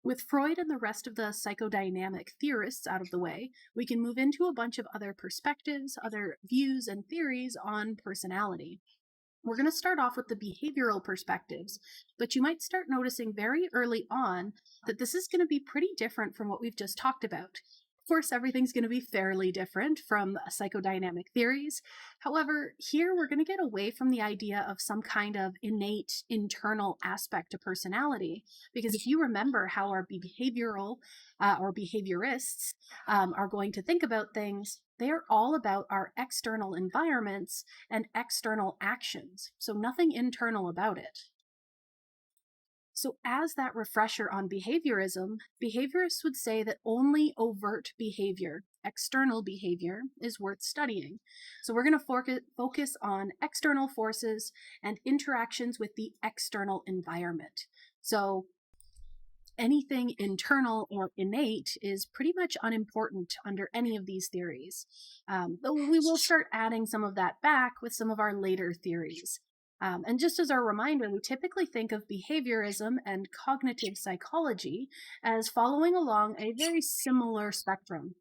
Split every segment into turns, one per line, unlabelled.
With Freud and the rest of the psychodynamic theorists out of the way, we can move into a bunch of other perspectives, other views, and theories on personality. We're going to start off with the behavioral perspectives, but you might start noticing very early on that this is going to be pretty different from what we've just talked about. Of course, everything's going to be fairly different from psychodynamic theories. However, here we're going to get away from the idea of some kind of innate internal aspect to personality, because if you remember how our behavioral or behaviorists are going to think about things, they are all about our external environments and external actions, so nothing internal about it. So as that refresher on behaviorism, behaviorists would say that only overt behavior, external behavior, is worth studying. So we're going to focus on external forces and interactions with the external environment. So anything internal or innate is pretty much unimportant under any of these theories, though we will start adding some of that back with some of our later theories. And just as a reminder, we typically think of behaviorism and cognitive psychology as following along a very similar spectrum.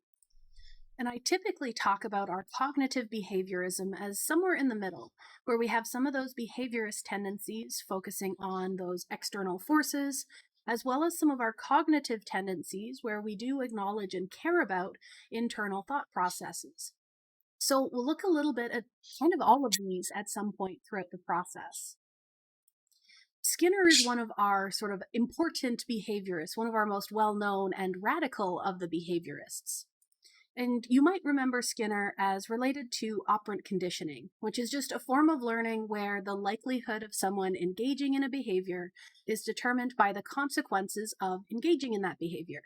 And I typically talk about our cognitive behaviorism as somewhere in the middle, where we have some of those behaviorist tendencies focusing on those external forces, as well as some of our cognitive tendencies where we do acknowledge and care about internal thought processes. So we'll look a little bit at kind of all of these at some point throughout the process. Skinner is one of our sort of important behaviorists, one of our most well-known and radical of the behaviorists. And you might remember Skinner as related to operant conditioning, which is just a form of learning where the likelihood of someone engaging in a behavior is determined by the consequences of engaging in that behavior.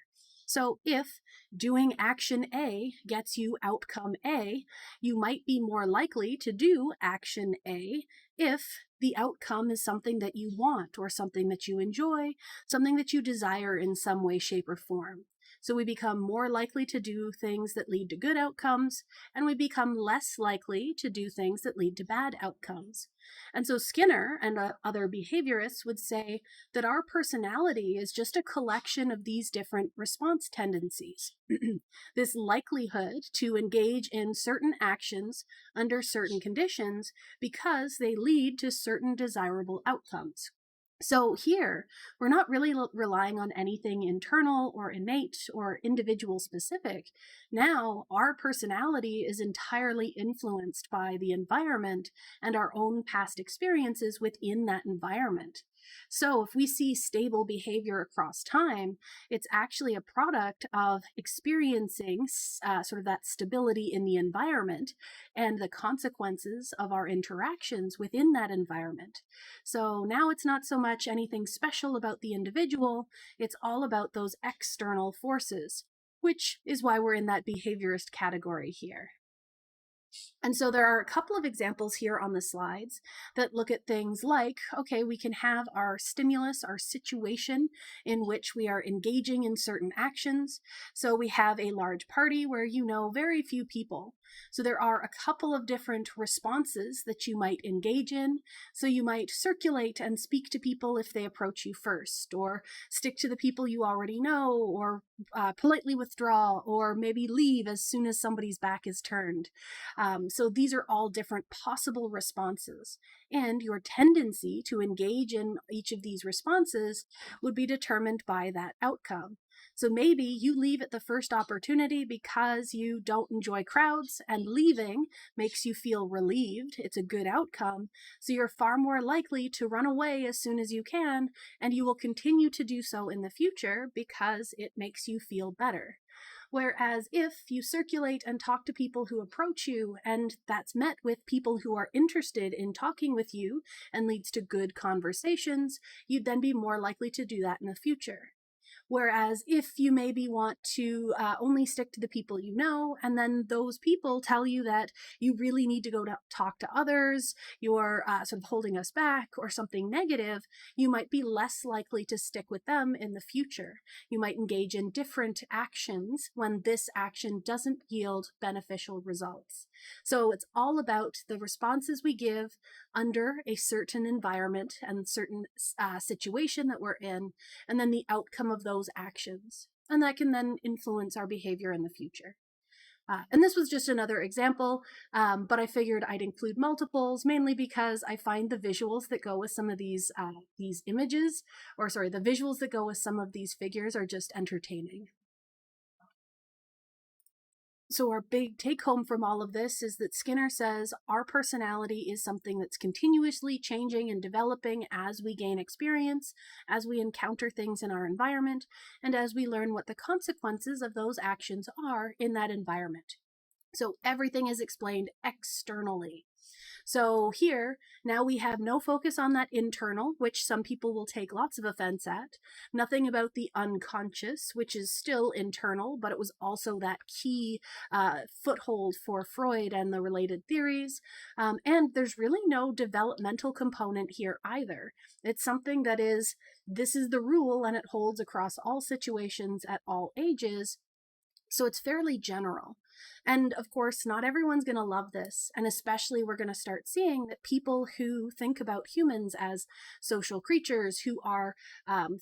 So if doing action A gets you outcome A, you might be more likely to do action A if the outcome is something that you want or something that you enjoy, something that you desire in some way, shape, or form. So we become more likely to do things that lead to good outcomes, and we become less likely to do things that lead to bad outcomes. And so Skinner and other behaviorists would say that our personality is just a collection of these different response tendencies. This likelihood to engage in certain actions under certain conditions because they lead to certain desirable outcomes. So here, we're not really relying on anything internal or innate or individual specific. Now, our personality is entirely influenced by the environment and our own past experiences within that environment. So if we see stable behavior across time, it's actually a product of experiencing sort of that stability in the environment and the consequences of our interactions within that environment. So now it's not so much anything special about the individual, it's all about those external forces, which is why we're in that behaviorist category here. And so there are a couple of examples here on the slides that look at things like, okay, we can have our stimulus, our situation in which we are engaging in certain actions. So we have a large party where you know very few people. So there are a couple of different responses that you might engage in. So you might circulate and speak to people if they approach you first, or stick to the people you already know, or politely withdraw, or maybe leave as soon as somebody's back is turned. So these are all different possible responses, and your tendency to engage in each of these responses would be determined by that outcome. So maybe you leave at the first opportunity because you don't enjoy crowds, and leaving makes you feel relieved. It's a good outcome. So you're far more likely to run away as soon as you can, and you will continue to do so in the future because it makes you feel better. Whereas if you circulate and talk to people who approach you, and that's met with people who are interested in talking with you and leads to good conversations, you'd then be more likely to do that in the future. Whereas if you maybe want to only stick to the people you know, and then those people tell you that you really need to go to talk to others, you're sort of holding us back or something negative, you might be less likely to stick with them in the future. You might engage in different actions when this action doesn't yield beneficial results. So it's all about the responses we give, under a certain environment and certain situation that we're in, and then the outcome of those actions. And that can then influence our behavior in the future. And this was just another example, but I figured I'd include multiples, mainly because I find the visuals that go with some of these images, or sorry, the visuals that go with some of these figures are just entertaining. So our big take home from all of this is that Skinner says our personality is something that's continuously changing and developing as we gain experience, as we encounter things in our environment, and as we learn what the consequences of those actions are in that environment. So everything is explained externally. So here, now we have no focus on that internal, which some people will take lots of offense at, nothing about the unconscious, which is still internal, but it was also that key foothold for Freud and the related theories. And there's really no developmental component here either. It's something that is, this is the rule and it holds across all situations at all ages. So it's fairly general. And of course, not everyone's going to love this. And especially, we're going to start seeing that people who think about humans as social creatures who are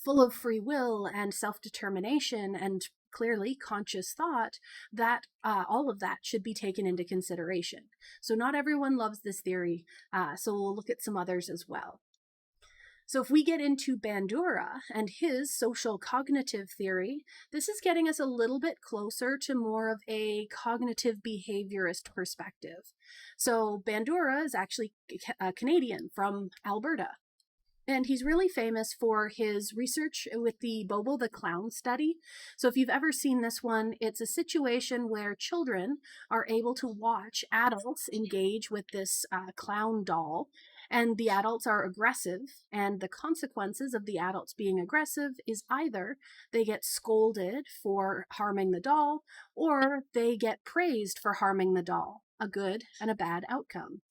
full of free will and self-determination and clearly conscious thought, that all of that should be taken into consideration. So not everyone loves this theory. So we'll look at some others as well. So if we get into Bandura and his social cognitive theory, this is getting us a little bit closer to more of a cognitive behaviorist perspective. So Bandura is actually a Canadian from Alberta. And he's really famous for his research with the Bobo the Clown study. So if you've ever seen this one, it's a situation where children are able to watch adults engage with this clown doll, and the adults are aggressive, and the consequences of the adults being aggressive is either they get scolded for harming the doll, or they get praised for harming the doll, a good and a bad outcome.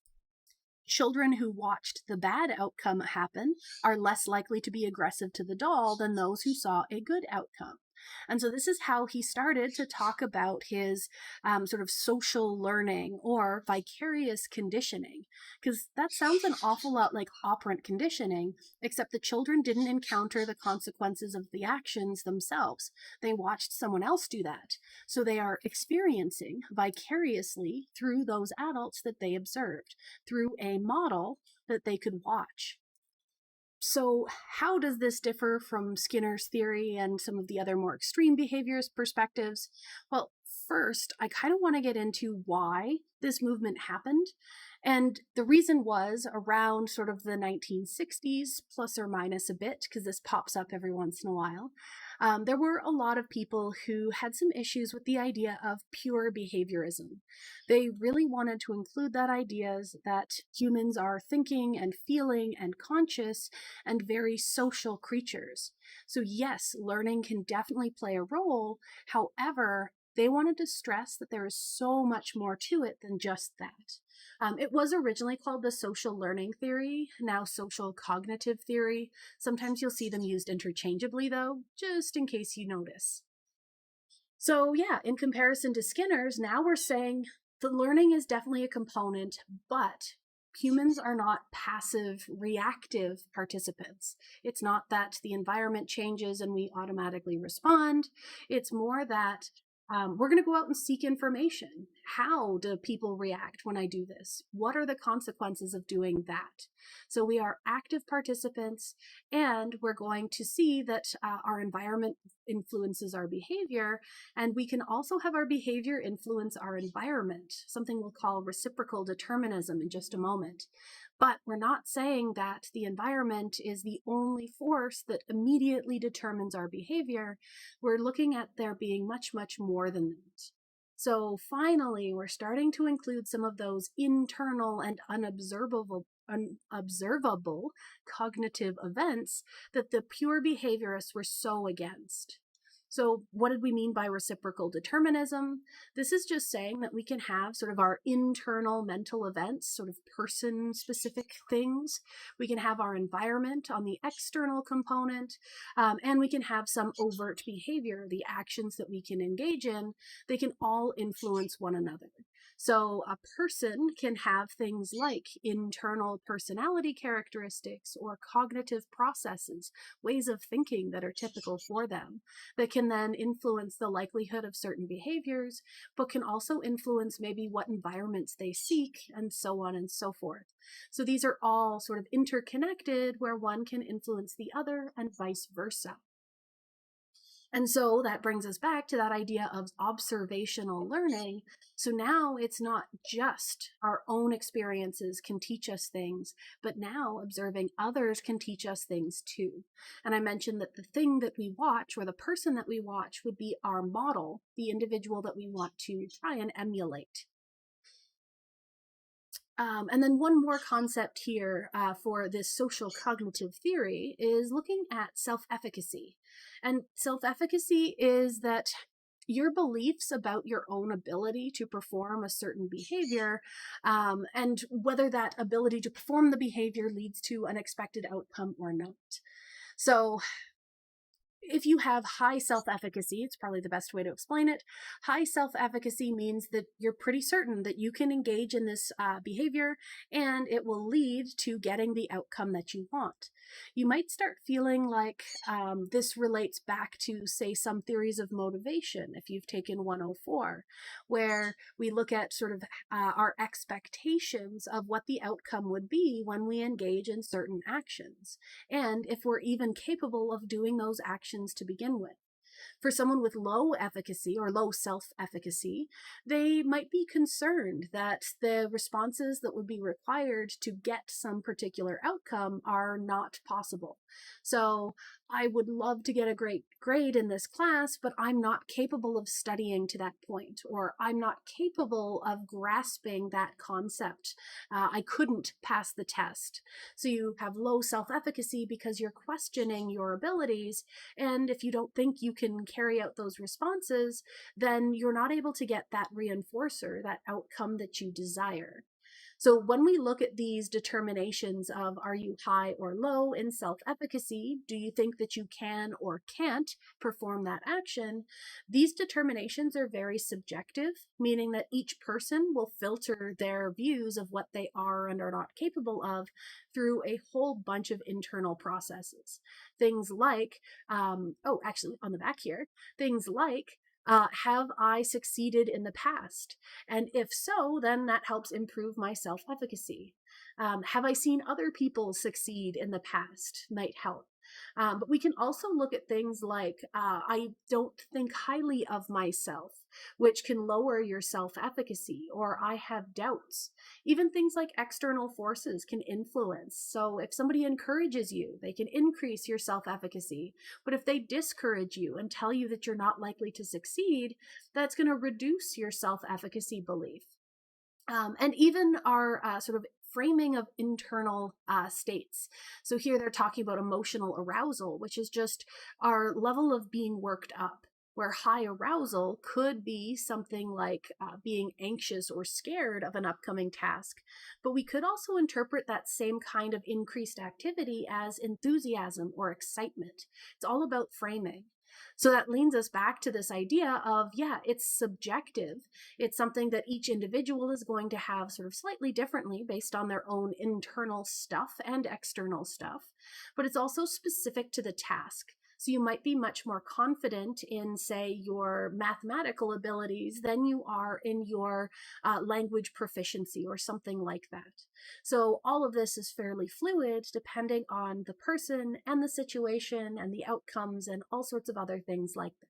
Children who watched the bad outcome happen are less likely to be aggressive to the doll than those who saw a good outcome. And so this is how he started to talk about his sort of social learning or vicarious conditioning, because that sounds an awful lot like operant conditioning, except the children didn't encounter the consequences of the actions themselves. They watched someone else do that. So they are experiencing vicariously through those adults that they observed, through a model that they could watch. So how does this differ from Skinner's theory and some of the other more extreme behaviorist perspectives? Well, first, I kind of want to get into why this movement happened. And the reason was around sort of the 1960s, plus or minus a bit, because this pops up every once in a while. There were a lot of people who had some issues with the idea of pure behaviorism. They really wanted to include that ideas that humans are thinking and feeling and conscious and very social creatures. So yes, learning can definitely play a role. However, they wanted to stress that there is so much more to it than just that. It was originally called the social learning theory, now social cognitive theory. Sometimes you'll see them used interchangeably, though, just in case you notice. So yeah, in comparison to Skinner's, now we're saying the learning is definitely a component, but humans are not passive, reactive participants. It's not that the environment changes and we automatically respond. It's more that we're going to go out and seek information. How do people react when I do this? What are the consequences of doing that? So we are active participants, and we're going to see that our environment influences our behavior, and we can also have our behavior influence our environment, something we'll call reciprocal determinism in just a moment. But we're not saying that the environment is the only force that immediately determines our behavior. We're looking at there being much, much more than that. So finally, we're starting to include some of those internal and unobservable cognitive events that the pure behaviorists were so against. So what did we mean by reciprocal determinism? This is just saying that we can have sort of our internal mental events, sort of person-specific things. We can have our environment on the external component, and we can have some overt behavior, the actions that we can engage in. They can all influence one another. So a person can have things like internal personality characteristics or cognitive processes, ways of thinking that are typical for them, that can then influence the likelihood of certain behaviors, but can also influence maybe what environments they seek, and so on and so forth. So these are all sort of interconnected, where one can influence the other and vice versa. And so that brings us back to that idea of observational learning. So now it's not just our own experiences can teach us things, but now observing others can teach us things too. And I mentioned that the thing that we watch, or the person that we watch, would be our model, the individual that we want to try and emulate. And then one more concept here for this social cognitive theory is looking at self-efficacy. And self-efficacy is that your beliefs about your own ability to perform a certain behavior, and whether that ability to perform the behavior leads to an expected outcome or not. So if you have high self-efficacy, it's probably the best way to explain it. High self-efficacy means that you're pretty certain that you can engage in this behavior and it will lead to getting the outcome that you want. You might start feeling like this relates back to, say, some theories of motivation, if you've taken 104, where we look at sort of our expectations of what the outcome would be when we engage in certain actions, and if we're even capable of doing those actions to begin with. For someone with low efficacy or low self-efficacy, they might be concerned that the responses that would be required to get some particular outcome are not possible. So I would love to get a great grade in this class, but I'm not capable of studying to that point, or I'm not capable of grasping that concept. I couldn't pass the test. So you have low self-efficacy because you're questioning your abilities, and if you don't think you can carry out those responses, then you're not able to get that reinforcer, that outcome that you desire. So when we look at these determinations of are you high or low in self-efficacy, do you think that you can or can't perform that action, these determinations are very subjective, meaning that each person will filter their views of what they are and are not capable of through a whole bunch of internal processes. Things like, actually on the back here, things like, have I succeeded in the past? And if so, then that helps improve my self-efficacy. Have I seen other people succeed in the past? Might help. But we can also look at things like, I don't think highly of myself, which can lower your self-efficacy, or I have doubts. Even things like external forces can influence. So if somebody encourages you, they can increase your self-efficacy. But if they discourage you and tell you that you're not likely to succeed, that's going to reduce your self-efficacy belief. And even our sort of framing of internal states. So here they're talking about emotional arousal, which is just our level of being worked up, where high arousal could be something like being anxious or scared of an upcoming task. But we could also interpret that same kind of increased activity as enthusiasm or excitement. It's all about framing. So that leads us back to this idea of, yeah, it's subjective. It's something that each individual is going to have sort of slightly differently based on their own internal stuff and external stuff, but it's also specific to the task. So you might be much more confident in, say, your mathematical abilities than you are in your language proficiency or something like that. So all of this is fairly fluid depending on the person and the situation and the outcomes and all sorts of other things like that.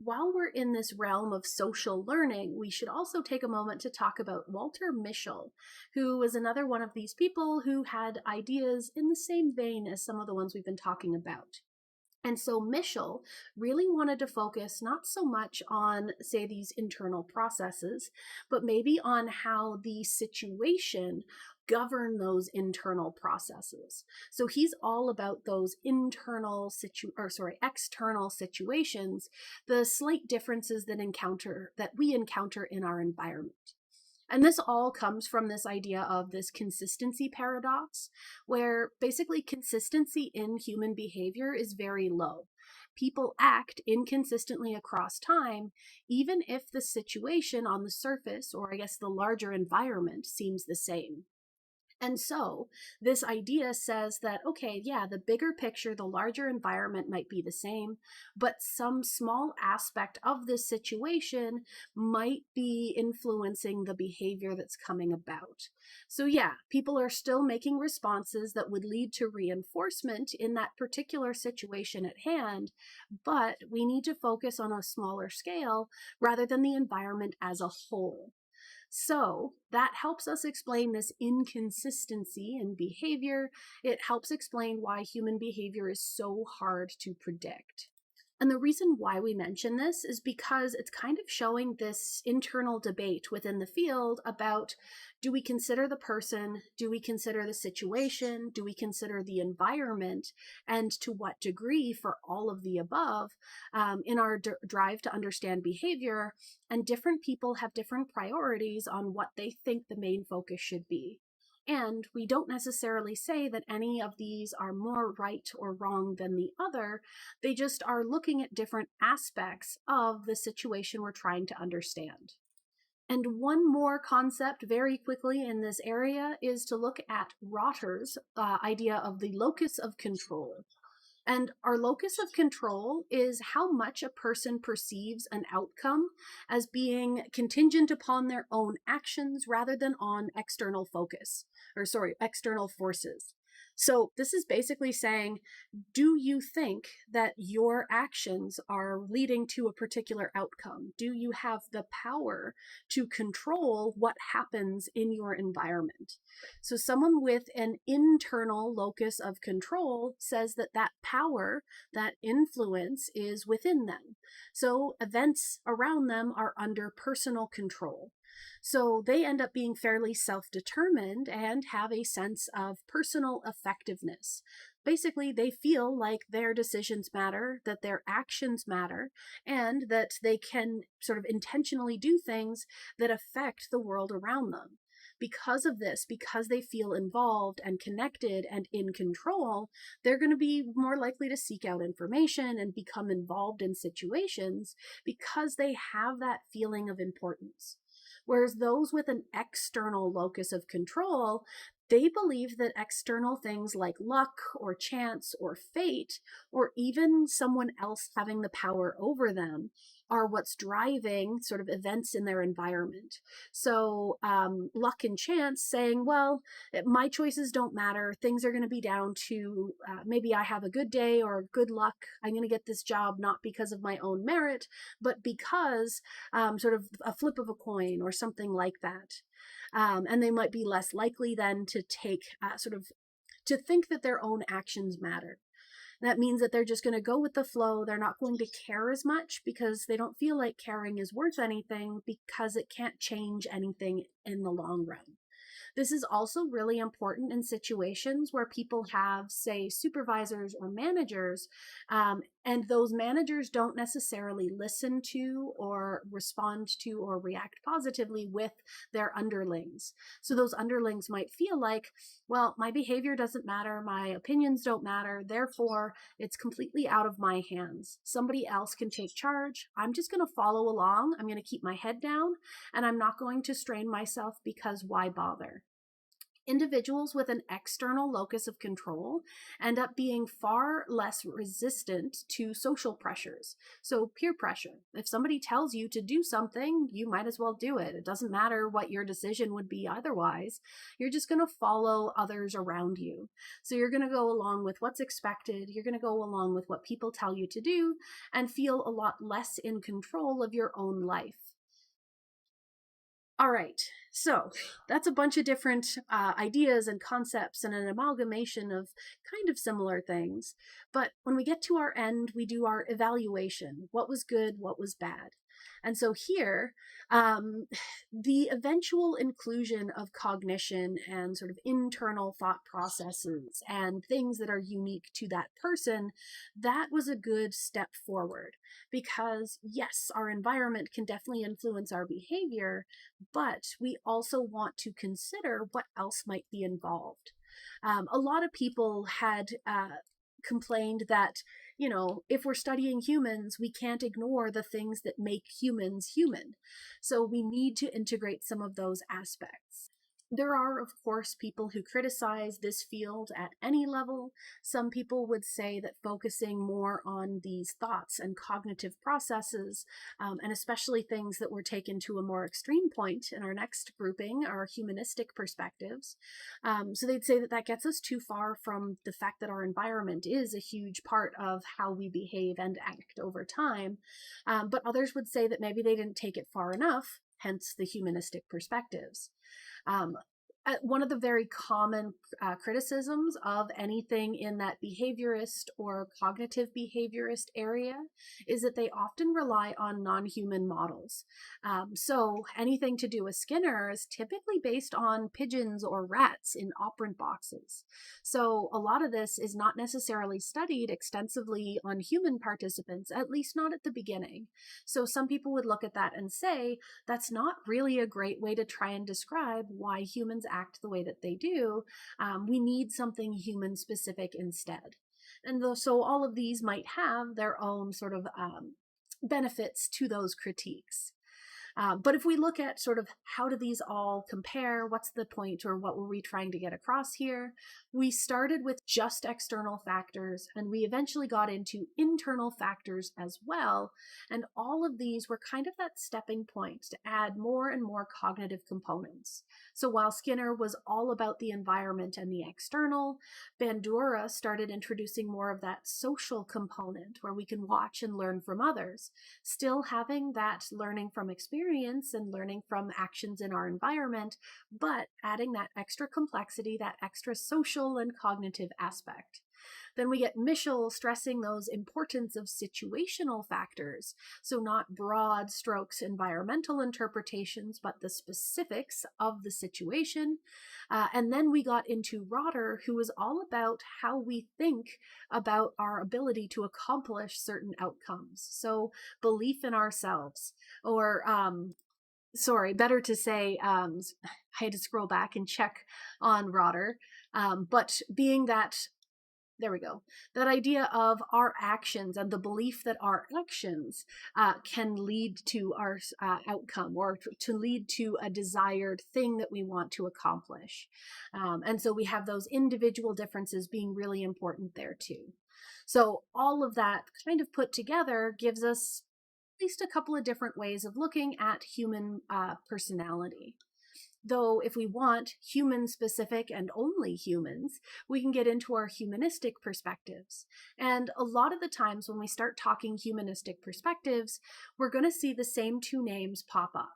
While we're in this realm of social learning, we should also take a moment to talk about Walter Mischel, who was another one of these people who had ideas in the same vein as some of the ones we've been talking about. And so Mischel really wanted to focus not so much on, say, these internal processes, but maybe on how the situation govern those internal processes. So he's all about those external situations, the slight differences that we encounter in our environment. And this all comes from this idea of this consistency paradox, where basically consistency in human behavior is very low. People act inconsistently across time, even if the situation on the surface, or I guess the larger environment, seems the same. And so this idea says that, okay, yeah, the bigger picture, the larger environment might be the same, but some small aspect of this situation might be influencing the behavior that's coming about. So yeah, people are still making responses that would lead to reinforcement in that particular situation at hand, but we need to focus on a smaller scale rather than the environment as a whole. So that helps us explain this inconsistency in behavior. It helps explain why human behavior is so hard to predict. And the reason why we mention this is because it's kind of showing this internal debate within the field about, do we consider the person? Do we consider the situation? Do we consider the environment? And to what degree for all of the above in our drive to understand behavior? And different people have different priorities on what they think the main focus should be. And we don't necessarily say that any of these are more right or wrong than the other. They just are looking at different aspects of the situation we're trying to understand. And one more concept very quickly in this area is to look at Rotter's idea of the locus of control. And our locus of control is how much a person perceives an outcome as being contingent upon their own actions rather than on external external forces. So this is basically saying, do you think that your actions are leading to a particular outcome? Do you have the power to control what happens in your environment? So someone with an internal locus of control says that that power, that influence is within them. So events around them are under personal control. So they end up being fairly self-determined and have a sense of personal effectiveness. Basically, they feel like their decisions matter, that their actions matter, and that they can sort of intentionally do things that affect the world around them. Because of this, because they feel involved and connected and in control, they're going to be more likely to seek out information and become involved in situations because they have that feeling of importance. Whereas those with an external locus of control, they believe that external things like luck or chance or fate, or even someone else having the power over them, are what's driving sort of events in their environment. So luck and chance saying, well, my choices don't matter. Things are going to be down to maybe I have a good day or good luck. I'm going to get this job not because of my own merit, but because sort of a flip of a coin or something like that. And they might be less likely then to take to think that their own actions matter. That means that they're just going to go with the flow. They're not going to care as much because they don't feel like caring is worth anything because it can't change anything in the long run. This is also really important in situations where people have, say, supervisors or managers, and those managers don't necessarily listen to or respond to or react positively with their underlings. So those underlings might feel like, well, my behavior doesn't matter, my opinions don't matter, therefore it's completely out of my hands. Somebody else can take charge. I'm just going to follow along. I'm going to keep my head down, and I'm not going to strain myself because why bother? Individuals with an external locus of control end up being far less resistant to social pressures. So peer pressure. If somebody tells you to do something, you might as well do it. It doesn't matter what your decision would be otherwise. You're just going to follow others around you. So you're going to go along with what's expected. You're going to go along with what people tell you to do and feel a lot less in control of your own life. All right, so that's a bunch of different ideas and concepts and an amalgamation of kind of similar things. But when we get to our end, we do our evaluation. What was good? What was bad? And so here, um, the eventual inclusion of cognition and sort of internal thought processes and things that are unique to that person, that was a good step forward. Because yes, our environment can definitely influence our behavior, but we also want to consider what else might be involved. A lot of people had complained that, if we're studying humans, we can't ignore the things that make humans human. So we need to integrate some of those aspects. There are, of course, people who criticize this field at any level. Some people would say that focusing more on these thoughts and cognitive processes, and especially things that were taken to a more extreme point in our next grouping, are humanistic perspectives. So they'd say that that gets us too far from the fact that our environment is a huge part of how we behave and act over time. But others would say that maybe they didn't take it far enough, hence the humanistic perspectives. Um, One of the very common criticisms of anything in that behaviorist or cognitive behaviorist area is that they often rely on non-human models. So anything to do with Skinner is typically based on pigeons or rats in operant boxes. So a lot of this is not necessarily studied extensively on human participants, at least not at the beginning. So some people would look at that and say, that's not really a great way to try and describe why humans act the way that they do. We need something human specific instead. And so all of these might have their own sort of benefits to those critiques. But if we look at sort of how do these all compare, what's the point or what were we trying to get across here? We started with just external factors and we eventually got into internal factors as well. And all of these were kind of that stepping point to add more and more cognitive components. So while Skinner was all about the environment and the external, Bandura started introducing more of that social component where we can watch and learn from others, still having that learning from experience and learning from actions in our environment, but adding that extra complexity, that extra social and cognitive aspect. Then we get Mischel stressing those importance of situational factors. So not broad strokes environmental interpretations, but the specifics of the situation. And then we got into Rotter, who was all about how we think about our ability to accomplish certain outcomes. So belief in ourselves, or sorry, better to say, I had to scroll back and check on Rotter, but being that, there we go, that idea of our actions and the belief that our actions can lead to our outcome, or to lead to a desired thing that we want to accomplish. And so we have those individual differences being really important there too. So all of that kind of put together gives us at least a couple of different ways of looking at human personality. Though if we want human specific and only humans, we can get into our humanistic perspectives. And a lot of the times when we start talking humanistic perspectives, we're going to see the same two names pop up.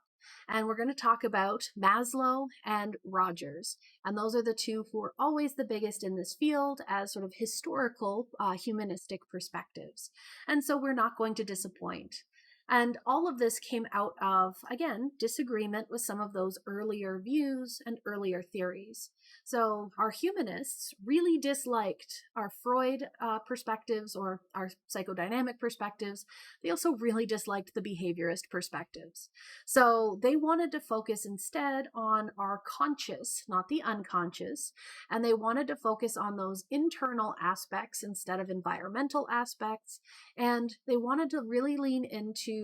And we're going to talk about Maslow and Rogers. And those are the two who are always the biggest in this field as sort of historical humanistic perspectives. And so we're not going to disappoint. And all of this came out of, again, disagreement with some of those earlier views and earlier theories. So our humanists really disliked our Freud perspectives or our psychodynamic perspectives. They also really disliked the behaviorist perspectives. So they wanted to focus instead on our conscious, not the unconscious, and they wanted to focus on those internal aspects instead of environmental aspects, and they wanted to really lean into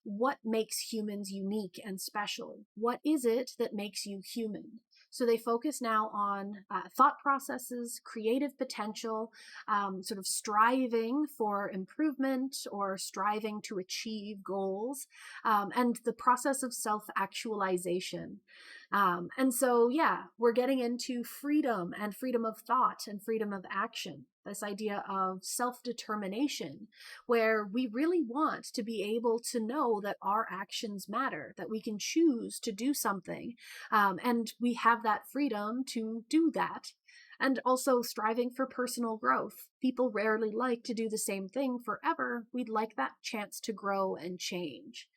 what makes humans unique and special. What is it that makes you human? So they focus now on thought processes, creative potential, sort of striving for improvement or striving to achieve goals, and the process of self-actualization. And so, yeah, we're getting into freedom and freedom of thought and freedom of action. This idea of self-determination, where we really want to be able to know that our actions matter, that we can choose to do something, and we have that freedom to do that. And also striving for personal growth. People rarely like to do the same thing forever. We'd like that chance to grow and change.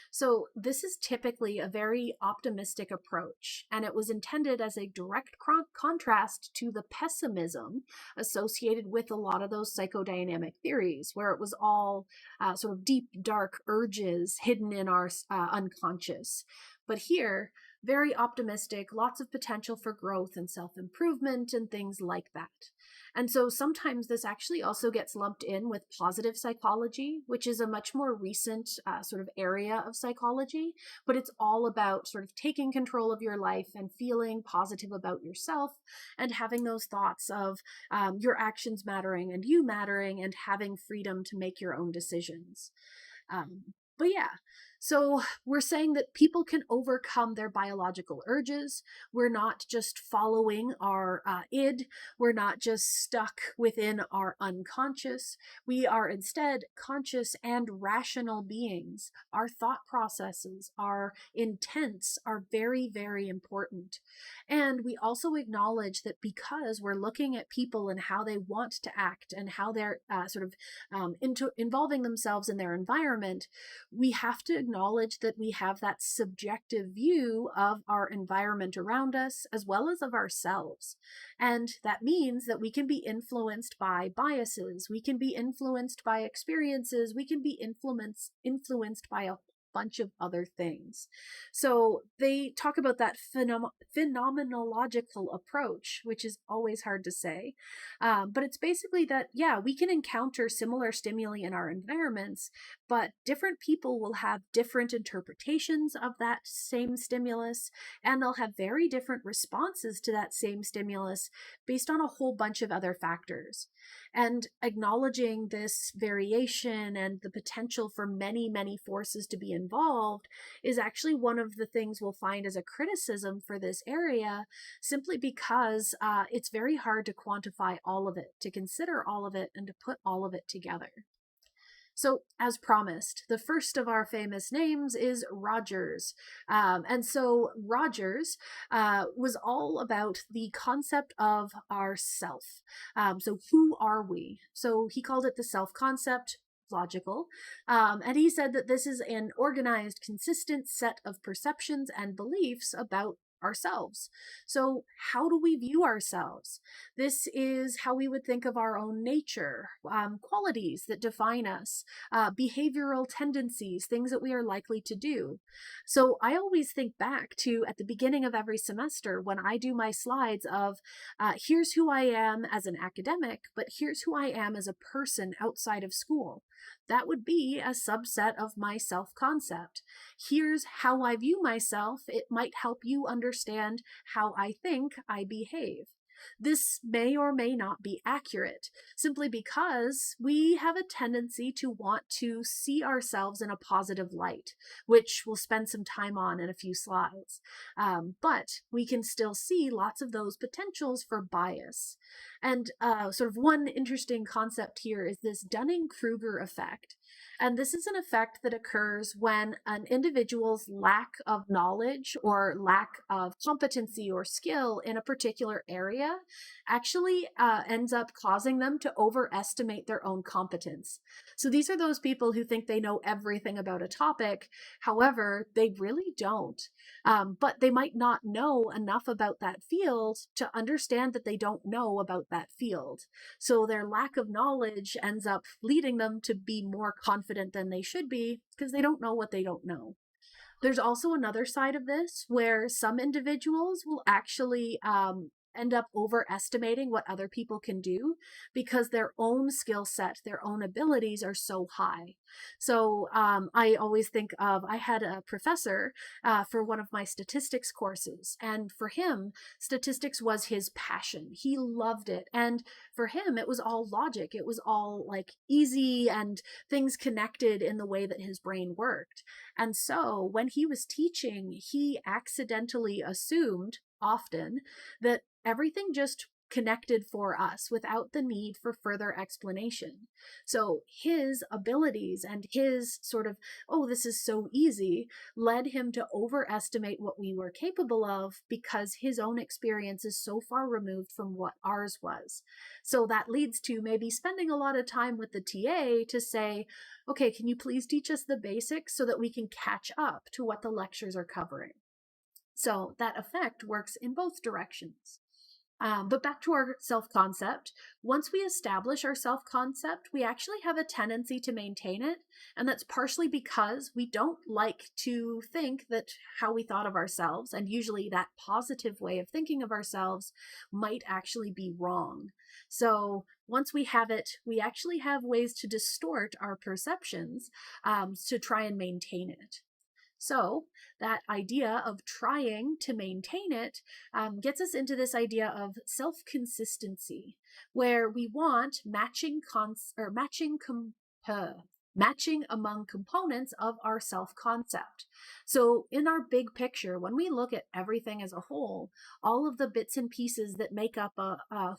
So, this is typically a very optimistic approach, and it was intended as a direct contrast to the pessimism associated with a lot of those psychodynamic theories, where it was all sort of deep, dark urges hidden in our unconscious. But here, very optimistic, lots of potential for growth and self improvement and things like that. And so sometimes this actually also gets lumped in with positive psychology, which is a much more recent sort of area of psychology, but it's all about sort of taking control of your life and feeling positive about yourself and having those thoughts of your actions mattering and you mattering and having freedom to make your own decisions. But yeah, so we're saying that people can overcome their biological urges. We're not just following our id. We're not just stuck within our unconscious. We are instead conscious and rational beings. Our thought processes, our intents are very, very important. And we also acknowledge that because we're looking at people and how they want to act and how they're sort of involving themselves in their environment, we have to acknowledge that we have that subjective view of our environment around us as well as of ourselves. And that means that we can be influenced by biases, we can be influenced by experiences, we can be influenced by a bunch of other things. So they talk about that phenomenological approach, which is always hard to say. But it's basically that, yeah, we can encounter similar stimuli in our environments, but different people will have different interpretations of that same stimulus, and they'll have very different responses to that same stimulus based on a whole bunch of other factors. And acknowledging this variation and the potential for many, many forces to be involved is actually one of the things we'll find as a criticism for this area, simply because it's very hard to quantify all of it, to consider all of it, and to put all of it together. So, as promised, the first of our famous names is Rogers. And so Rogers was all about the concept of ourself. So, who are we? So, he called it the self concept. Logical. And he said that this is an organized, consistent set of perceptions and beliefs about ourselves. So, how do we view ourselves? This is how we would think of our own nature, qualities that define us, behavioral tendencies, things that we are likely to do. So, I always think back to at the beginning of every semester when I do my slides of here's who I am as an academic, but here's who I am as a person outside of school. That would be a subset of my self concept. Here's how I view myself. It might help you understand how I think I behave. This may or may not be accurate, simply because we have a tendency to want to see ourselves in a positive light, which we'll spend some time on in a few slides. But we can still see lots of those potentials for bias. And sort of one interesting concept here is this Dunning-Kruger effect. And this is an effect that occurs when an individual's lack of knowledge or lack of competency or skill in a particular area actually ends up causing them to overestimate their own competence. So these are those people who think they know everything about a topic. However, they really don't. But they might not know enough about that field to understand that they don't know about that field. So their lack of knowledge ends up leading them to be more confident than they should be because they don't know what they don't know. There's also another side of this where some individuals will actually end up overestimating what other people can do because their own skill set, their own abilities are so high. So I always think of, I had a professor for one of my statistics courses, and for him, statistics was his passion. He loved it. And for him, it was all logic. It was all like easy and things connected in the way that his brain worked. And so when he was teaching, he accidentally assumed often that everything just connected for us without the need for further explanation. So his abilities and his sort of, oh, this is so easy, led him to overestimate what we were capable of because his own experience is so far removed from what ours was. So that leads to maybe spending a lot of time with the TA to say, okay, can you please teach us the basics so that we can catch up to what the lectures are covering? So that effect works in both directions. But back to our self-concept. Once we establish our self-concept, we actually have a tendency to maintain it. And that's partially because we don't like to think that how we thought of ourselves, and usually that positive way of thinking of ourselves, might actually be wrong. So once we have it, we actually have ways to distort our perceptions to try and maintain it. So that idea of trying to maintain it gets us into this idea of self-consistency, where we want matching among components of our self-concept. So in our big picture, when we look at everything as a whole, all of the bits and pieces that make up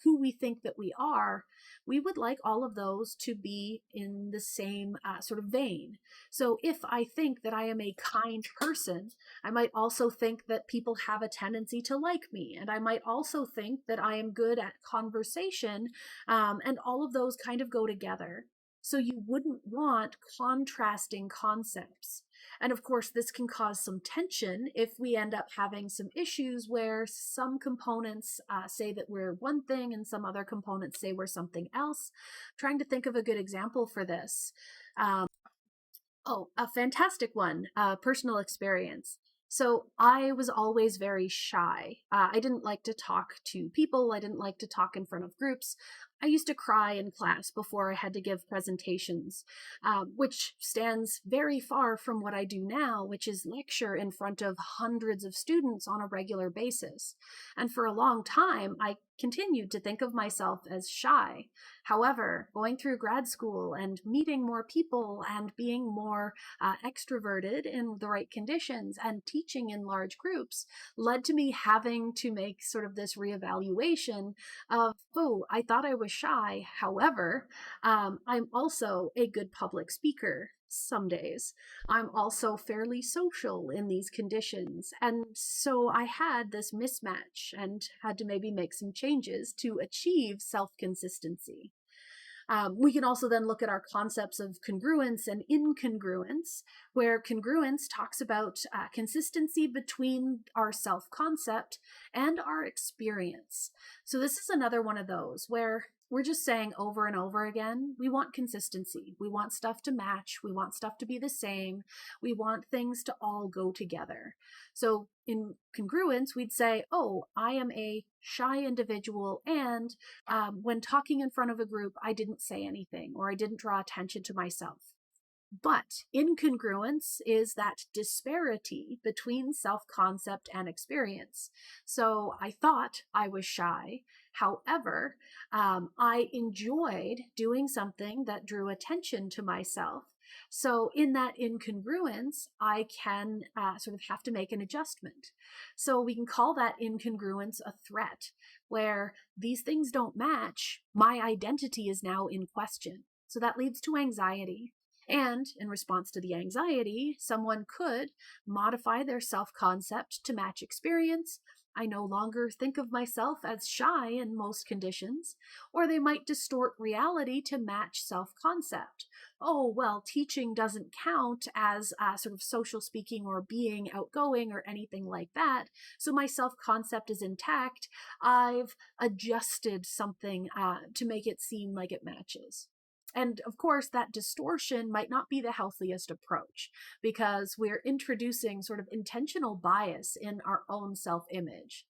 who we think that we are, we would like all of those to be in the same sort of vein. So if I think that I am a kind person, I might also think that people have a tendency to like me. And I might also think that I am good at conversation, and all of those kind of go together. So you wouldn't want contrasting concepts. And of course, this can cause some tension if we end up having some issues where some components say that we're one thing and some other components say we're something else. Trying to think of a good example for this. Oh, a fantastic one, personal experience. So I was always very shy. I didn't like to talk to people. I didn't like to talk in front of groups. I used to cry in class before I had to give presentations, which stands very far from what I do now, which is lecture in front of hundreds of students on a regular basis. And for a long time, I continued to think of myself as shy. However, going through grad school and meeting more people and being more extroverted in the right conditions and teaching in large groups led to me having to make sort of this reevaluation of, oh, I thought I was shy. However, I'm also a good public speaker. Some days. I'm also fairly social in these conditions. And so I had this mismatch and had to maybe make some changes to achieve self-consistency. We can also then look at our concepts of congruence and incongruence, where congruence talks about consistency between our self-concept and our experience. So this is another one of those where we're just saying over and over again, we want consistency. We want stuff to match. We want stuff to be the same. We want things to all go together. So in congruence, we'd say, oh, I am a shy individual, and when talking in front of a group, I didn't say anything or I didn't draw attention to myself. But incongruence is that disparity between self-concept and experience. So I thought I was shy. However, I enjoyed doing something that drew attention to myself. So in that incongruence, I can sort of have to make an adjustment. So we can call that incongruence a threat, where these things don't match. My identity is now in question. So that leads to anxiety. And in response to the anxiety, someone could modify their self-concept to match experience. I no longer think of myself as shy in most conditions, or they might distort reality to match self-concept. Oh, well, teaching doesn't count as sort of social speaking or being outgoing or anything like that, so my self-concept is intact. I've adjusted something to make it seem like it matches. And of course, that distortion might not be the healthiest approach because we're introducing sort of intentional bias in our own self-image.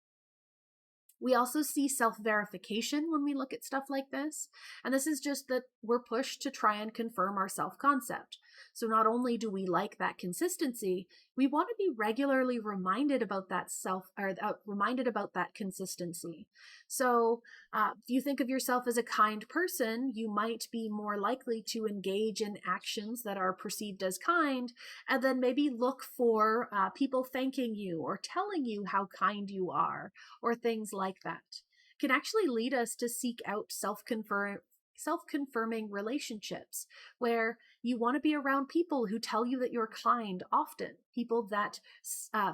We also see self-verification when we look at stuff like this. And this is just that we're pushed to try and confirm our self-concept. So not only do we like that consistency, we want to be regularly reminded about that reminded about that consistency. So if you think of yourself as a kind person, you might be more likely to engage in actions that are perceived as kind, and then maybe look for people thanking you or telling you how kind you are, or things like that. can actually lead us to seek out self-confirming relationships where you want to be around people who tell you that you're kind often, people that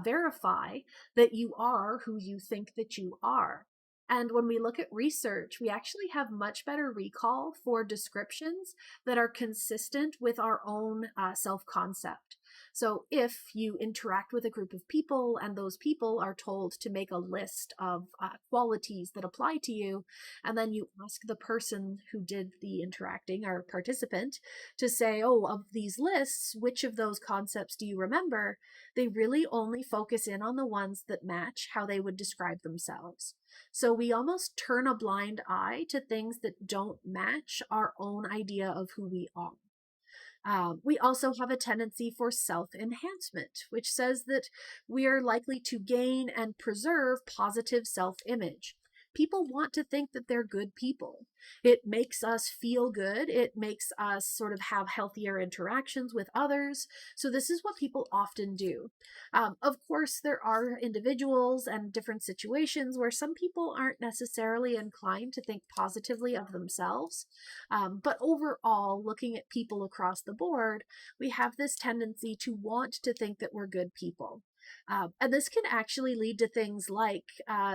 verify that you are who you think that you are. And when we look at research, we actually have much better recall for descriptions that are consistent with our own self-concept. So if you interact with a group of people and those people are told to make a list of qualities that apply to you, and then you ask the person who did the interacting or participant to say, oh, of these lists, which of those concepts do you remember? They really only focus in on the ones that match how they would describe themselves. So we almost turn a blind eye to things that don't match our own idea of who we are. We also have a tendency for self-enhancement, which says that we are likely to gain and preserve positive self-image. People want to think that they're good people. It makes us feel good. It makes us sort of have healthier interactions with others. So this is what people often do. Of course, there are individuals and different situations where some people aren't necessarily inclined to think positively of themselves. But overall, looking at people across the board, we have this tendency to want to think that we're good people. And this can actually lead to things like,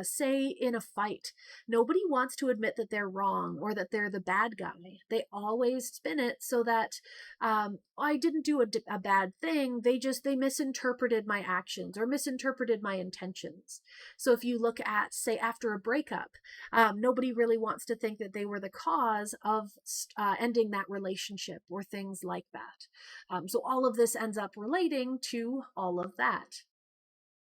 say, in a fight, nobody wants to admit that they're wrong or that they're the bad guy. They always spin it so that I didn't do a bad thing. They misinterpreted my actions or misinterpreted my intentions. So if you look at, say, after a breakup, nobody really wants to think that they were the cause of ending that relationship or things like that. So all of this ends up relating to all of that.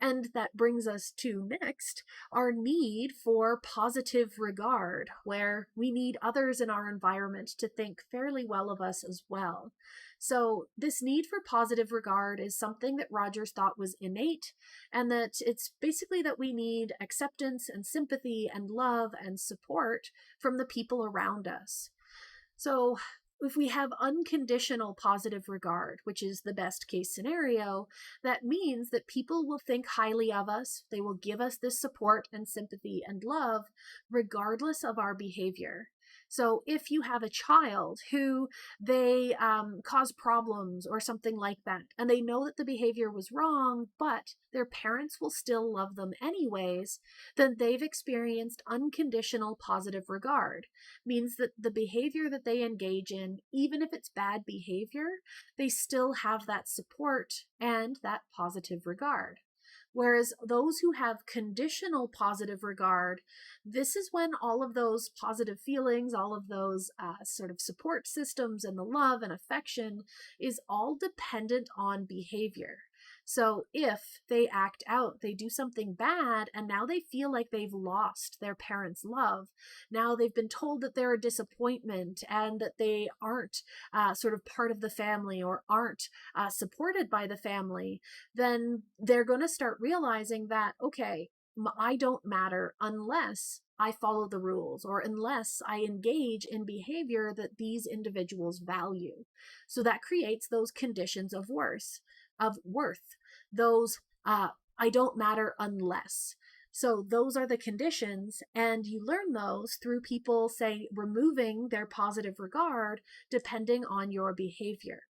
And that brings us to next, our need for positive regard, where we need others in our environment to think fairly well of us as well. So this need for positive regard is something that Rogers thought was innate, and that it's basically that we need acceptance and sympathy and love and support from the people around us. So if we have unconditional positive regard, which is the best case scenario, that means that people will think highly of us. They will give us this support and sympathy and love, regardless of our behavior. So if you have a child who they cause problems or something like that, and they know that the behavior was wrong, but their parents will still love them anyways, then they've experienced unconditional positive regard. Means that the behavior that they engage in, even if it's bad behavior, they still have that support and that positive regard. Whereas those who have conditional positive regard, this is when all of those positive feelings, all of those sort of support systems and the love and affection is all dependent on behavior. So if they act out, they do something bad, and now they feel like they've lost their parents' love. Now they've been told that they're a disappointment and that they aren't sort of part of the family or aren't supported by the family, then they're going to start realizing that, okay, I don't matter unless I follow the rules or unless I engage in behavior that these individuals value. So that creates those conditions of worth, those I don't matter unless. So those are the conditions, and you learn those through people, say, removing their positive regard depending on your behavior.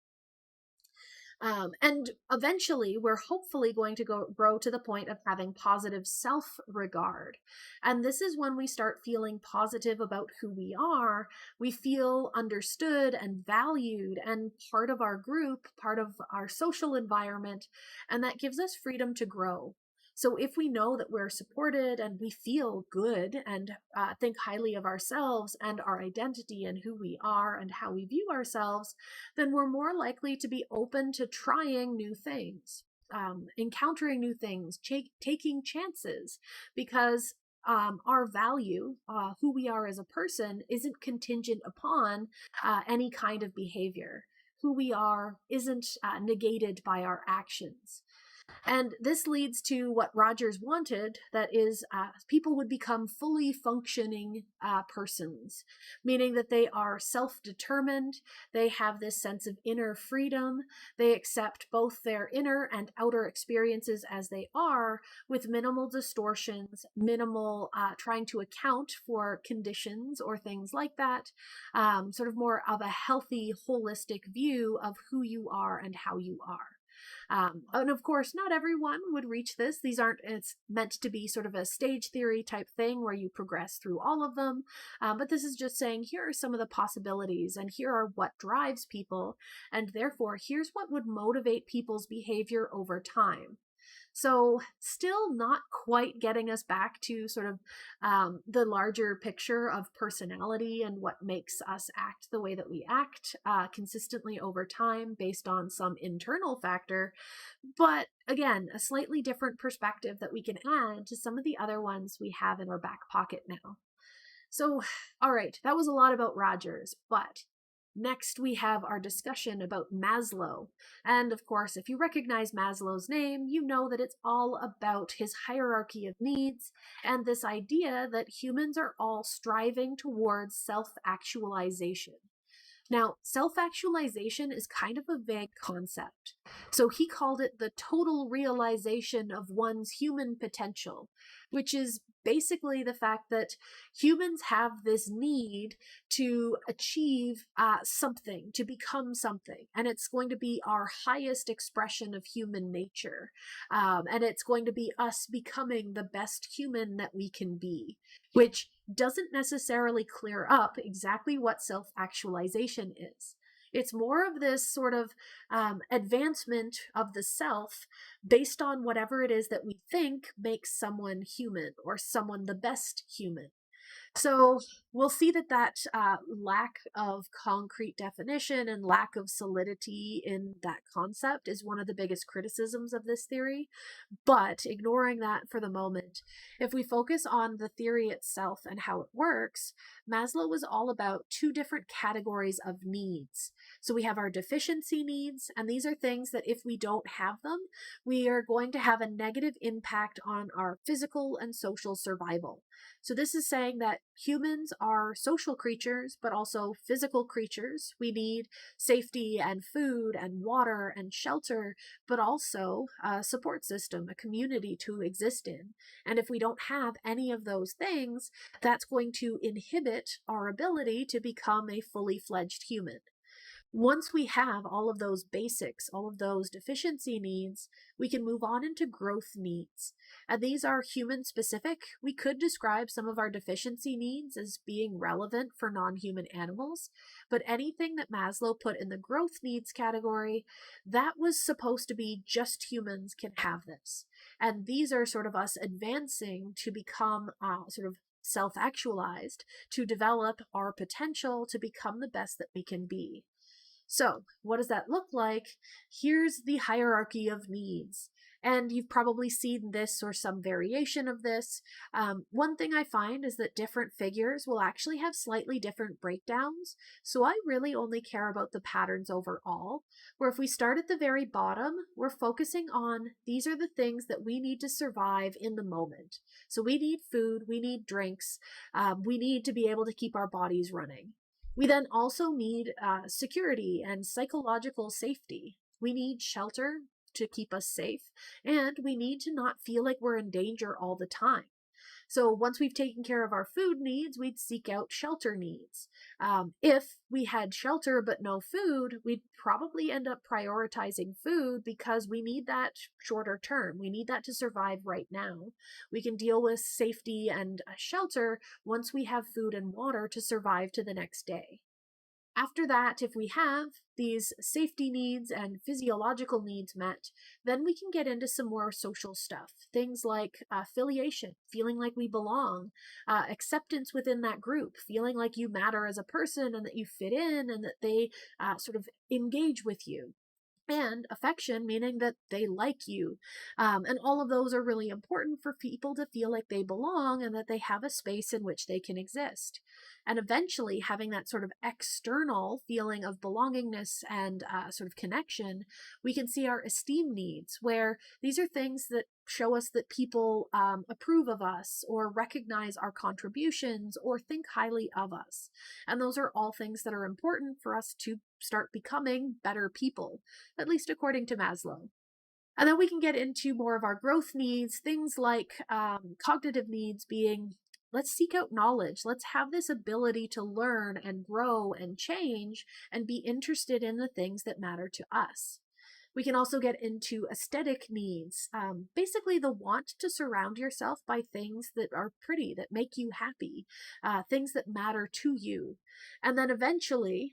And eventually, we're hopefully going to grow to the point of having positive self-regard. And this is when we start feeling positive about who we are. We feel understood and valued and part of our group, part of our social environment, and that gives us freedom to grow. So if we know that we're supported and we feel good and think highly of ourselves and our identity and who we are and how we view ourselves, then we're more likely to be open to trying new things, encountering new things, taking chances, because our value, who we are as a person, isn't contingent upon any kind of behavior. Who we are isn't negated by our actions. And this leads to what Rogers wanted, that is, people would become fully functioning persons, meaning that they are self-determined, they have this sense of inner freedom, they accept both their inner and outer experiences as they are, with minimal distortions, minimal trying to account for conditions or things like that, sort of more of a healthy, holistic view of who you are and how you are. And of course, not everyone would reach this. It's meant to be sort of a stage theory type thing where you progress through all of them. But this is just saying, here are some of the possibilities, and here are what drives people. And therefore, here's what would motivate people's behavior over time. So still not quite getting us back to sort of the larger picture of personality and what makes us act the way that we act consistently over time based on some internal factor. But again, a slightly different perspective that we can add to some of the other ones we have in our back pocket now. So, all right, that was a lot about Rogers, but next we have our discussion about Maslow. And of course, if you recognize Maslow's name, you know that it's all about his hierarchy of needs and this idea that humans are all striving towards self-actualization. Now, self-actualization is kind of a vague concept. So he called it the total realization of one's human potential, which is basically the fact that humans have this need to achieve something, to become something, and it's going to be our highest expression of human nature, and it's going to be us becoming the best human that we can be, which doesn't necessarily clear up exactly what self-actualization is. It's more of this sort of advancement of the self based on whatever it is that we think makes someone human or someone the best human. So we'll see that lack of concrete definition and lack of solidity in that concept is one of the biggest criticisms of this theory. But ignoring that for the moment, if we focus on the theory itself and how it works, Maslow was all about two different categories of needs. So we have our deficiency needs, and these are things that if we don't have them, we are going to have a negative impact on our physical and social survival. So this is saying that humans are social creatures, but also physical creatures. We need safety and food and water and shelter, but also a support system, a community to exist in. And if we don't have any of those things, that's going to inhibit our ability to become a fully fledged human. Once we have all of those basics, all of those deficiency needs, we can move on into growth needs. And these are human specific. We could describe some of our deficiency needs as being relevant for non-human animals, but anything that Maslow put in the growth needs category, that was supposed to be just humans can have this. And these are sort of us advancing to become sort of self-actualized, to develop our potential to become the best that we can be. So, what does that look like? Here's the hierarchy of needs. And you've probably seen this or some variation of this. One thing I find is that different figures will actually have slightly different breakdowns. So I really only care about the patterns overall, where if we start at the very bottom, we're focusing on these are the things that we need to survive in the moment. So we need food, we need drinks, we need to be able to keep our bodies running. We then also need security and psychological safety. We need shelter to keep us safe, and we need to not feel like we're in danger all the time. So once we've taken care of our food needs, we'd seek out shelter needs. If we had shelter but no food, we'd probably end up prioritizing food because we need that shorter term. We need that to survive right now. We can deal with safety and shelter once we have food and water to survive to the next day. After that, if we have these safety needs and physiological needs met, then we can get into some more social stuff. Things like affiliation, feeling like we belong, acceptance within that group, feeling like you matter as a person and that you fit in and that they sort of engage with you. and affection, meaning that they like you. And all of those are really important for people to feel like they belong and that they have a space in which they can exist. And eventually, having that sort of external feeling of belongingness and sort of connection, we can see our esteem needs, where these are things that show us that people approve of us or recognize our contributions or think highly of us. And those are all things that are important for us to start becoming better people, at least according to Maslow. And then we can get into more of our growth needs, things like cognitive needs being, let's seek out knowledge. Let's have this ability to learn and grow and change and be interested in the things that matter to us. We can also get into aesthetic needs, basically the want to surround yourself by things that are pretty, that make you happy, things that matter to you. And then eventually,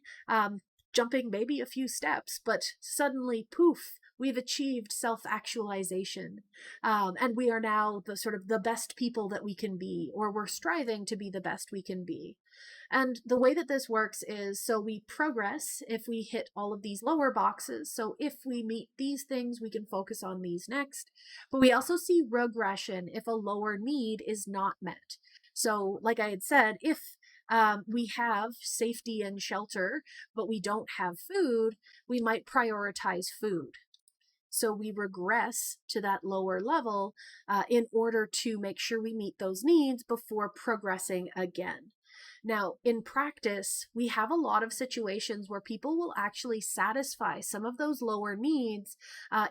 jumping maybe a few steps, but suddenly, poof, we've achieved self-actualization, and we are now the sort of the best people that we can be, or we're striving to be the best we can be. And the way that this works is, so we progress if we hit all of these lower boxes. So if we meet these things, we can focus on these next. But we also see regression if a lower need is not met. So like I had said, if we have safety and shelter, but we don't have food, we might prioritize food. So we regress to that lower level in order to make sure we meet those needs before progressing again. Now, in practice, we have a lot of situations where people will actually satisfy some of those lower needs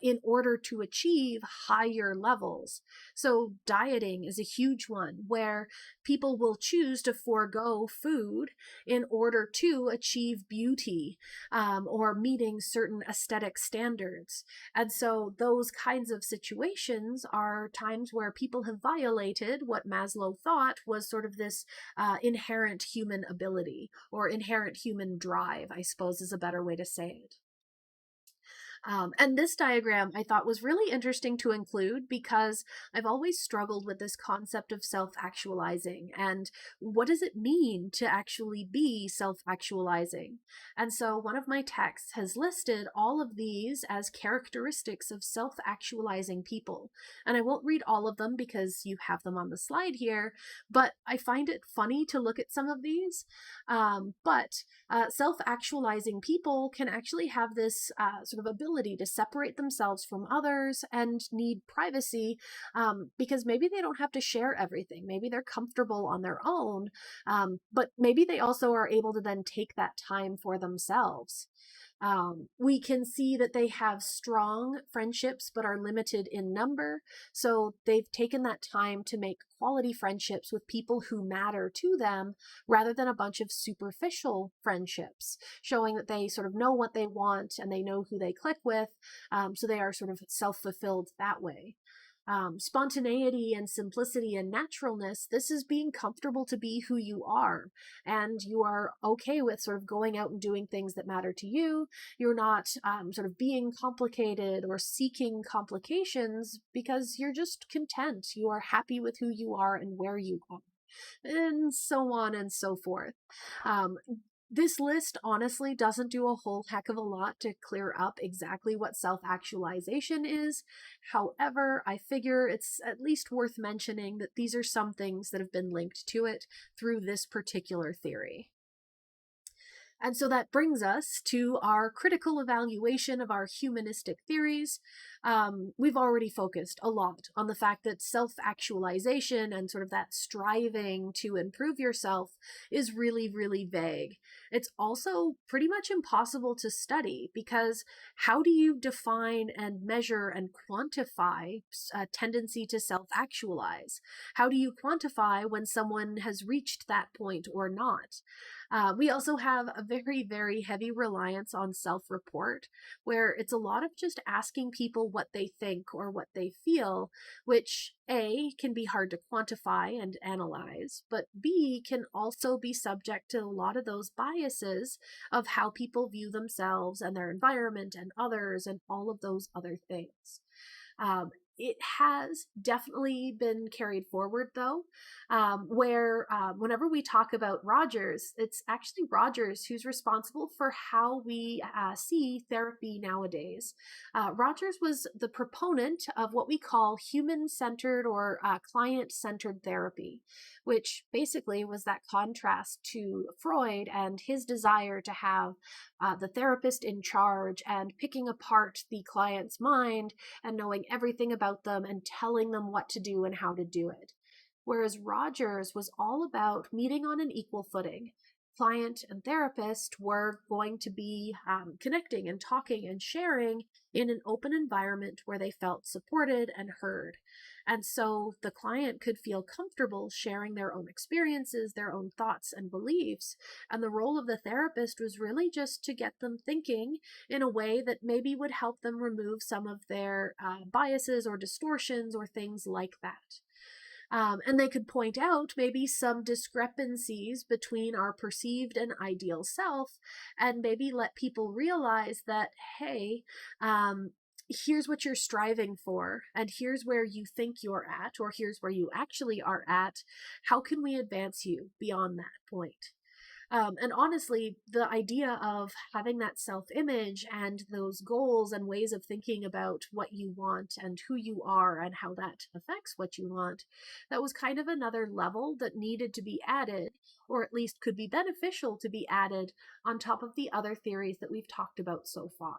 in order to achieve higher levels. So dieting is a huge one where people will choose to forego food in order to achieve beauty or meeting certain aesthetic standards. And so those kinds of situations are times where people have violated what Maslow thought was sort of this inherent human ability or inherent human drive, I suppose is a better way to say it. And this diagram I thought was really interesting to include because I've always struggled with this concept of self-actualizing and what does it mean to actually be self-actualizing? And so one of my texts has listed all of these as characteristics of self-actualizing people. And I won't read all of them because you have them on the slide here, but I find it funny to look at some of these. But self-actualizing people can actually have this sort of ability to separate themselves from others and need privacy because maybe they don't have to share everything. Maybe they're comfortable on their own, but maybe they also are able to then take that time for themselves. We can see that they have strong friendships but are limited in number. So they've taken that time to make quality friendships with people who matter to them rather than a bunch of superficial friendships, showing that they sort of know what they want and they know who they click with. So they are sort of self-fulfilled that way. Spontaneity and simplicity and naturalness, this is being comfortable to be who you are. And you are okay with sort of going out and doing things that matter to you. You're not sort of being complicated or seeking complications because you're just content. You are happy with who you are and where you are, and so on and so forth. Um, this list honestly doesn't do a whole heck of a lot to clear up exactly what self-actualization is. However, I figure it's at least worth mentioning that these are some things that have been linked to it through this particular theory. And so that brings us to our critical evaluation of our humanistic theories. We've already focused a lot on the fact that self-actualization and sort of that striving to improve yourself is really, really vague. It's also pretty much impossible to study because how do you define and measure and quantify a tendency to self-actualize? How do you quantify when someone has reached that point or not? We also have a very, very heavy reliance on self-report, where it's a lot of just asking people what they think or what they feel, which A, can be hard to quantify and analyze, but B, can also be subject to a lot of those biases of how people view themselves and their environment and others and all of those other things. It has definitely been carried forward, though, where whenever we talk about Rogers, it's actually Rogers who's responsible for how we see therapy nowadays. Rogers was the proponent of what we call human-centered or client-centered therapy, which basically was that contrast to Freud and his desire to have the therapist in charge and picking apart the client's mind and knowing everything about them and telling them what to do and how to do it. Whereas Rogers was all about meeting on an equal footing. Client and therapist were going to be connecting and talking and sharing in an open environment where they felt supported and heard. And so the client could feel comfortable sharing their own experiences, their own thoughts and beliefs. And the role of the therapist was really just to get them thinking in a way that maybe would help them remove some of their biases or distortions or things like that. And they could point out maybe some discrepancies between our perceived and ideal self, and maybe let people realize that, hey, here's what you're striving for, and here's where you think you're at, or here's where you actually are at. How can we advance you beyond that point? And honestly, the idea of having that self-image and those goals and ways of thinking about what you want and who you are and how that affects what you want, that was kind of another level that needed to be added, or at least could be beneficial to be added on top of the other theories that we've talked about so far.